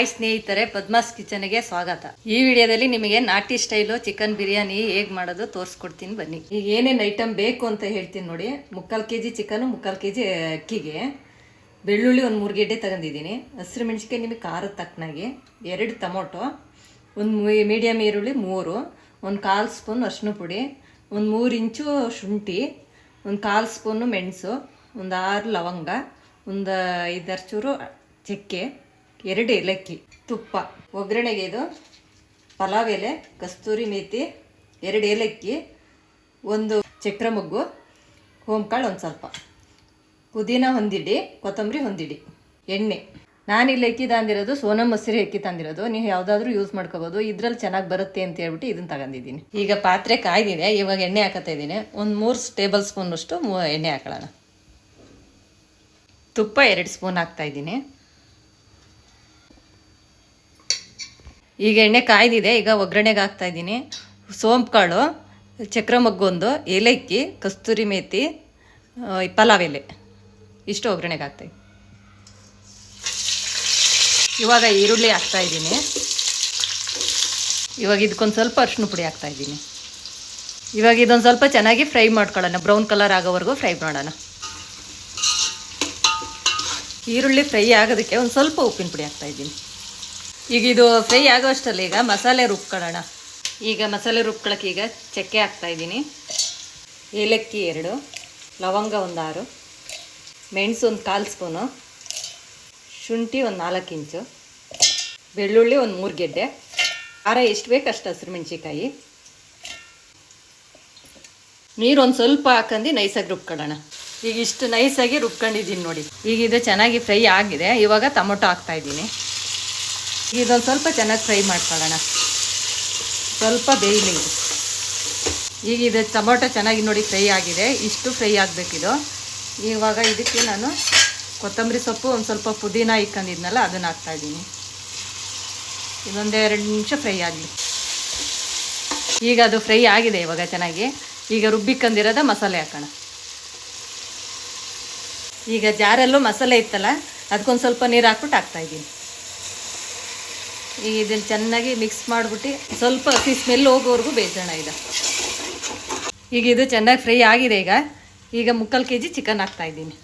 Hi ಸ್ನೇಹಿತರೆ, ಪದ್ಮಾಸ್ ಕಿಚನ್ಗೆ ಸ್ವಾಗತ. ಈ ವಿಡಿಯೋದಲ್ಲಿ ನಿಮಗೆ ನಾಟಿ ಸ್ಟೈಲು ಚಿಕನ್ ಬಿರಿಯಾನಿ ಹೇಗೆ ಮಾಡೋದು ತೋರಿಸ್ಕೊಡ್ತೀನಿ ಬನ್ನಿ. ಈಗ ಏನೇನು ಐಟಮ್ ಬೇಕು ಅಂತ ಹೇಳ್ತೀನಿ ನೋಡಿ. 3/4 kg ಚಿಕನು, 3/4 kg ಅಕ್ಕಿಗೆ ಬೆಳ್ಳುಳ್ಳಿ ಒಂದು 3 ಗೆಡ್ಡೆ ತಗೊಂಡಿದ್ದೀನಿ. ಹಸಿರು ಮೆಣಸಿನ್ಕಾಯಿ ನಿಮಗೆ ಖಾರದ ತಕ್ಕನಾಗಿ, 2 ಟೊಮೊಟೊ, ಒಂದು ಮೀಡಿಯಮ್ ಈರುಳ್ಳಿ 3, ಒಂದು 1/4 ಸ್ಪೂನ್ ಅರಿಶಿನ ಪುಡಿ, ಒಂದು 3 ಇಂಚು ಶುಂಠಿ, ಒಂದು 1/4 ಸ್ಪೂನು ಮೆಣಸು, ಒಂದು 6 ಲವಂಗ, ಒಂದು 5 ಚೂರು ಚಕ್ಕೆ, 2 ಏಲಕ್ಕಿ, ತುಪ್ಪ. ಒಗ್ಗರಣೆಗೆ ಇದು ಪಲಾವ್ ಎಲೆ, ಕಸ್ತೂರಿ ಮೇಥಿ, 2 ಏಲಕ್ಕಿ, ಒಂದು ಚಕ್ರ ಮೊಗ್ಗು, ಹೋಮ್ಕಾಳು ಒಂದು ಸ್ವಲ್ಪ, ಪುದೀನ ಹೊಂದಿಡಿ, ಕೊತ್ತಂಬರಿ ಹೊಂದಿಡಿ, ಎಣ್ಣೆ. ನಾನಿಲ್ಲಿ ಅಕ್ಕಿ ತಂದಿರೋದು ಸೋನಾ ಮಸೂರಿ ಅಕ್ಕಿ ತಂದಿರೋದು. ನೀವು ಯಾವುದಾದ್ರೂ ಯೂಸ್ ಮಾಡ್ಕೋಬೋದು. ಇದ್ರಲ್ಲಿ ಚೆನ್ನಾಗಿ ಬರುತ್ತೆ ಅಂತ ಹೇಳ್ಬಿಟ್ಟು ಇದನ್ನು ತಗೊಂಡಿದ್ದೀನಿ. ಈಗ ಪಾತ್ರೆ ಕಾಯ್ದಿದೆ. ಇವಾಗ ಎಣ್ಣೆ ಹಾಕತ್ತಾ ಇದ್ದೀನಿ. ಒಂದು 3 ಟೇಬಲ್ ಸ್ಪೂನಷ್ಟು ಎಣ್ಣೆ ಹಾಕೊಳ್ಳೋಣ. ತುಪ್ಪ 2 ಸ್ಪೂನ್ ಹಾಕ್ತಾ ಇದ್ದೀನಿ. ಈಗ ಎಣ್ಣೆ ಕಾಯ್ದಿದೆ. ಈಗ ಒಗ್ಗರಣೆಗೆ ಹಾಕ್ತಾ ಇದ್ದೀನಿ. ಸೋಂಪು ಕಾಳು, ಚಕ್ರ ಮೊಗ್ಗೊಂದು, ಏಲಕ್ಕಿ, ಕಸ್ತೂರಿ ಮೇಥಿ, ಪಲಾವ್ ಎಲೆ, ಇಷ್ಟು ಒಗ್ಗರಣೆಗೆ ಹಾಕ್ತಾಯಿದ್ದೀನಿ. ಇವಾಗ ಈರುಳ್ಳಿ ಹಾಕ್ತಾ ಇದ್ದೀನಿ. ಇವಾಗ ಇದಕ್ಕೊಂದು ಸ್ವಲ್ಪ ಅರಿಶಿನ ಪುಡಿ ಹಾಕ್ತಾ ಇದ್ದೀನಿ. ಇವಾಗ ಇದೊಂದು ಸ್ವಲ್ಪ ಚೆನ್ನಾಗಿ ಫ್ರೈ ಮಾಡ್ಕೊಳ್ಳೋಣ. ಬ್ರೌನ್ ಕಲರ್ ಆಗೋವರೆಗೂ ಫ್ರೈ ಮಾಡೋಣ. ಈರುಳ್ಳಿ ಫ್ರೈ ಆಗೋದಕ್ಕೆ ಒಂದು ಸ್ವಲ್ಪ ಉಪ್ಪಿನ ಪುಡಿ ಹಾಕ್ತಾ ಇದ್ದೀನಿ. ಈಗ ಇದು ಫ್ರೈ ಆಗೋ ಅಷ್ಟರಲ್ಲಿ ಈಗ ಮಸಾಲೆ ರುಬ್ಕೊಳ್ಳೋಣ. ಈಗ ಮಸಾಲೆ ರುಬ್ಕೊಳ್ಳೋಕೆ ಈಗ ಚಕ್ಕೆ ಹಾಕ್ತಾ ಇದ್ದೀನಿ, ಏಲಕ್ಕಿ 2, ಲವಂಗ ಒಂದು 6, ಮೆಣಸು ಒಂದು 1/4 ಸ್ಪೂನು, ಶುಂಠಿ ಒಂದು 4 ಇಂಚು, ಬೆಳ್ಳುಳ್ಳಿ ಒಂದು 3 ಗೆಡ್ಡೆ, ಖಾರ ಎಷ್ಟು ಬೇಕು ಅಷ್ಟು ಹಸಿರು ಮೆಣಸಿಕಾಯಿ, ನೀರು ಒಂದು ಸ್ವಲ್ಪ ಹಾಕಂದು ನೈಸಾಗಿ ರುಬ್ಕೊಳ್ಳೋಣ. ಈಗ ಇಷ್ಟು ನೈಸಾಗಿ ರುಬ್ಕೊಂಡಿದ್ದೀನಿ ನೋಡಿ. ಈಗ ಇದು ಚೆನ್ನಾಗಿ ಫ್ರೈ ಆಗಿದೆ. ಇವಾಗ ಟೊಮೊಟೊ ಹಾಕ್ತಾ ಇದ್ದೀನಿ. ಇದೊಂದು ಸ್ವಲ್ಪ ಚೆನ್ನಾಗಿ ಫ್ರೈ ಮಾಡ್ಕೊಳ್ಳೋಣ, ಸ್ವಲ್ಪ ಬೇಯಲಿ. ಈಗ ಇದು ಟೊಮೊಟೊ ಚೆನ್ನಾಗಿ ನೋಡಿ ಫ್ರೈ ಆಗಿದೆ. ಇಷ್ಟು ಫ್ರೈ ಆಗಬೇಕಿದು. ಇವಾಗ ಇದಕ್ಕೆ ನಾನು ಕೊತ್ತಂಬರಿ ಸೊಪ್ಪು, ಒಂದು ಸ್ವಲ್ಪ ಪುದೀನ ಇಕ್ಕೊಂಡಿದ್ನಲ್ಲ ಅದನ್ನು ಹಾಕ್ತಾಯಿದ್ದೀನಿ. ಇದೊಂದು 2 ನಿಮಿಷ ಫ್ರೈ ಆಗಲಿ. ಈಗ ಅದು ಫ್ರೈ ಆಗಿದೆ ಇವಾಗ ಚೆನ್ನಾಗಿ. ಈಗ ರುಬ್ಬಿಕ್ಕಂದಿರೋದ ಮಸಾಲೆ ಹಾಕೋಣ. ಈಗ ಜಾರಲ್ಲೂ ಮಸಾಲೆ ಇತ್ತಲ್ಲ, ಅದಕ್ಕೊಂದು ಸ್ವಲ್ಪ ನೀರು ಹಾಕ್ಬಿಟ್ಟು ಹಾಕ್ತಾಯಿದ್ದೀನಿ. ಈಗ ಇದನ್ನು ಚೆನ್ನಾಗಿ ಮಿಕ್ಸ್ ಮಾಡಿಬಿಟ್ಟು ಸ್ವಲ್ಪ ಹಸಿ ಸ್ಮೆಲ್ ಹೋಗೋವರೆಗೂ ಬೇಯಿಸೋಣ. ಈಗ ಇದು ಚೆನ್ನಾಗಿ ಫ್ರೈ ಆಗಿದೆ. ಈಗ 3/4 kg ಚಿಕನ್ ಹಾಕ್ತಾಯಿದ್ದೀನಿ.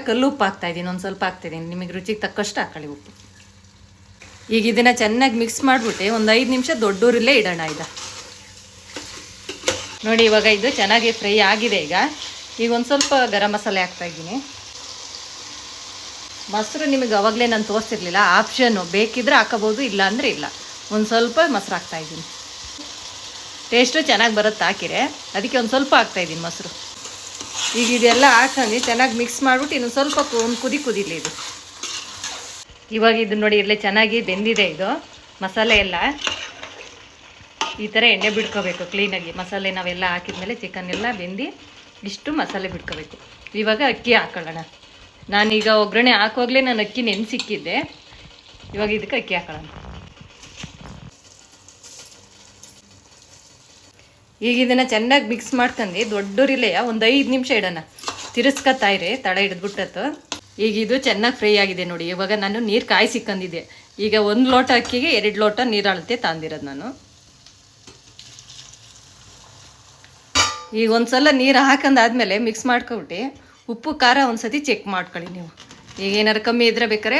ಕಲ್ಲು ಉಪ್ಪು ಹಾಕ್ತಾಯಿದ್ದೀನಿ, ಒಂದು ಸ್ವಲ್ಪ ಹಾಕ್ತಾಯಿದ್ದೀನಿ. ನಿಮಗೆ ರುಚಿಗೆ ತಕ್ಕಷ್ಟು ಹಾಕೊಳ್ಳಿ ಉಪ್ಪು. ಈಗ ಇದನ್ನು ಚೆನ್ನಾಗಿ ಮಿಕ್ಸ್ ಮಾಡಿಬಿಟ್ಟು ಒಂದು 5 ನಿಮಿಷ ದೊಡ್ಡೂರಲ್ಲೇ ಇಡೋಣ. ನೋಡಿ ಇವಾಗ ಇದು ಚೆನ್ನಾಗಿ ಫ್ರೈ ಆಗಿದೆ. ಈಗ ಒಂದು ಸ್ವಲ್ಪ ಗರಂ ಮಸಾಲೆ ಹಾಕ್ತಾಯಿದ್ದೀನಿ. ಮೊಸರು ನಿಮಗೆ ಅವಾಗಲೇ ನಾನು ತೋರಿಸಿರ್ಲಿಲ್ಲ, ಆಪ್ಷನ್ನು. ಬೇಕಿದ್ರೆ ಹಾಕೋಬೋದು, ಇಲ್ಲ ಅಂದರೆ ಇಲ್ಲ. ಒಂದು ಸ್ವಲ್ಪ ಮೊಸರು ಹಾಕ್ತಾಯಿದ್ದೀನಿ. ಟೇಸ್ಟು ಚೆನ್ನಾಗಿ ಬರುತ್ತೆ ಹಾಕಿರೆ, ಅದಕ್ಕೆ ಒಂದು ಸ್ವಲ್ಪ ಹಾಕ್ತಾಯಿದ್ದೀನಿ ಮೊಸರು. ಈಗ ಇದೆಲ್ಲ ಹಾಕೊಂಡು ಚೆನ್ನಾಗಿ ಮಿಕ್ಸ್ ಮಾಡಿಬಿಟ್ಟು ಇನ್ನೊಂದು ಸ್ವಲ್ಪ ಒಂದು ಕುದೀಲಿ ಇದು. ಇವಾಗ ಇದು ನೋಡಿ ಇಲ್ಲೇ ಚೆನ್ನಾಗಿ ಬೆಂದಿದೆ. ಇದು ಮಸಾಲೆ ಎಲ್ಲ ಈ ಥರ ಎಣ್ಣೆ ಬಿಡ್ಕೋಬೇಕು ಕ್ಲೀನಾಗಿ. ಮಸಾಲೆ ನಾವೆಲ್ಲ ಹಾಕಿದ್ಮೇಲೆ ಚಿಕನ್ ಎಲ್ಲ ಬೆಂದು ಇಷ್ಟು ಮಸಾಲೆ ಬಿಡ್ಕೋಬೇಕು. ಇವಾಗ ಅಕ್ಕಿ ಹಾಕೊಳ್ಳೋಣ. ನಾನೀಗ ಒಗ್ಗರಣೆ ಹಾಕುವಾಗಲೇ ನಾನು ಅಕ್ಕಿ ನೆನೆಸಿಕ್ಕಿದ್ದೆ. ಇವಾಗ ಇದಕ್ಕೆ ಅಕ್ಕಿ ಹಾಕೊಳ್ಳೋಣ. ಈಗ ಇದನ್ನು ಚೆನ್ನಾಗಿ ಮಿಕ್ಸ್ ಮಾಡ್ಕೊಂಡು ದೊಡ್ಡೂರಿಲೆ ಒಂದು 5 ನಿಮಿಷ ಇಡೋಣ. ತಿರ್ಸ್ಕೊತಾಯಿರಿ, ತಡ ಹಿಡಿದ್ಬಿಟ್ಟತ್ತು. ಈಗ ಇದು ಚೆನ್ನಾಗಿ ಫ್ರೈ ಆಗಿದೆ ನೋಡಿ. ಇವಾಗ ನಾನು ನೀರು ಕಾಯಿಸಿಕ್ಕಂದಿದ್ದೆ. ಈಗ 1 ಲೋಟ ಅಕ್ಕಿಗೆ 2 ಲೋಟ ನೀರು ಅಳತೆ ತಂದಿರೋದು ನಾನು. ಈಗ ಒಂದು ಸಲ ನೀರು ಹಾಕಂದಾದ್ಮೇಲೆ ಮಿಕ್ಸ್ ಮಾಡ್ಕೊಬಿಟ್ಟು ಉಪ್ಪು ಖಾರ ಒಂದು ಸತಿ ಚೆಕ್ ಮಾಡ್ಕೊಳ್ಳಿ ನೀವು. ಈಗ ಏನಾರು ಕಮ್ಮಿ ಇದ್ರೆ ಬೇಕಾದ್ರೆ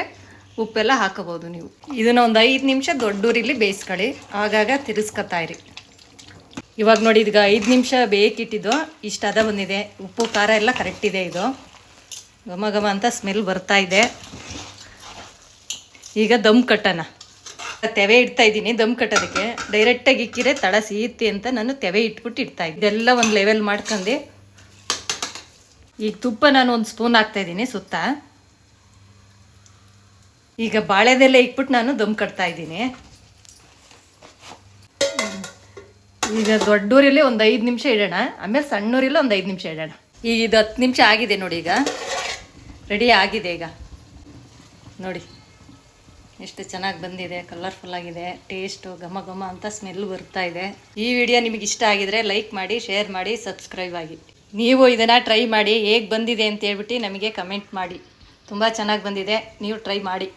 ಉಪ್ಪೆಲ್ಲ ಹಾಕೋಬೋದು ನೀವು. ಇದನ್ನು ಒಂದು 5 ನಿಮಿಷ ದೊಡ್ಡೂರಿಲಿ ಬೇಯಿಸ್ಕೊಳ್ಳಿ. ಆಗಾಗ ತಿರ್ಸ್ಕೊತಾಯಿರಿ. ಇವಾಗ ನೋಡಿ ಈಗ 5 ನಿಮಿಷ ಬೇಕಿಟ್ಟಿದ್ದು ಇಷ್ಟು ಅದ ಬಂದಿದೆ. ಉಪ್ಪು ಖಾರ ಎಲ್ಲ ಕರೆಕ್ಟ್ ಇದೆ. ಇದು ಘಮ ಘಮ ಅಂತ ಸ್ಮೆಲ್ ಬರ್ತಾ ಇದೆ. ಈಗ ದಮ್ ಕಟ್ಟೋಣ. ತೆವೆ ಇಡ್ತಾಯಿದ್ದೀನಿ ದಮ್ ಕಟ್ಟೋದಕ್ಕೆ. ಡೈರೆಕ್ಟಾಗಿ ಇಕ್ಕಿರೆ ತಡ ಸಿಹಿತಿ ಅಂತ ನಾನು ತೆವೆ ಇಟ್ಬಿಟ್ಟು ಇಡ್ತಾಯಿದ್ದೆ. ಇದೆಲ್ಲ ಒಂದು ಲೆವೆಲ್ ಮಾಡ್ಕೊಂಡು ಈಗ ತುಪ್ಪ ನಾನು 1 ಸ್ಪೂನ್ ಹಾಕ್ತಾಯಿದ್ದೀನಿ ಸುತ್ತ. ಈಗ ಬಾಳೆದೆಲ್ಲ ಇಕ್ಬಿಟ್ಟು ನಾನು ದಮ್ ಕಟ್ತಾಯಿದ್ದೀನಿ. ಈಗ ದೊಡ್ಡೂರಲ್ಲಿ ಒಂದು 5 ನಿಮಿಷ ಇಡೋಣ, ಆಮೇಲೆ ಸಣ್ಣೂರಲ್ಲಿ ಒಂದು 5 ನಿಮಿಷ ಇಡೋಣ. ಈಗ ಇದು 10 ನಿಮಿಷ ಆಗಿದೆ ನೋಡಿ. ಈಗ ರೆಡಿ ಆಗಿದೆ. ಈಗ ನೋಡಿ ಎಷ್ಟು ಚೆನ್ನಾಗಿ ಬಂದಿದೆ, ಕಲರ್ಫುಲ್ ಆಗಿದೆ. ಟೇಸ್ಟು ಘಮ ಘಮ ಅಂತ ಸ್ಮೆಲ್ ಬರ್ತಾ ಇದೆ. ಈ ವಿಡಿಯೋ ನಿಮಗೆ ಇಷ್ಟ ಆಗಿದರೆ ಲೈಕ್ ಮಾಡಿ, ಶೇರ್ ಮಾಡಿ, ಸಬ್ಸ್ಕ್ರೈಬ್ ಆಗಿ. ನೀವು ಇದನ್ನು ಟ್ರೈ ಮಾಡಿ ಹೇಗೆ ಬಂದಿದೆ ಅಂತ ಹೇಳ್ಬಿಟ್ಟು ನಮಗೆ ಕಮೆಂಟ್ ಮಾಡಿ. ತುಂಬ ಚೆನ್ನಾಗಿ ಬಂದಿದೆ, ನೀವು ಟ್ರೈ ಮಾಡಿ.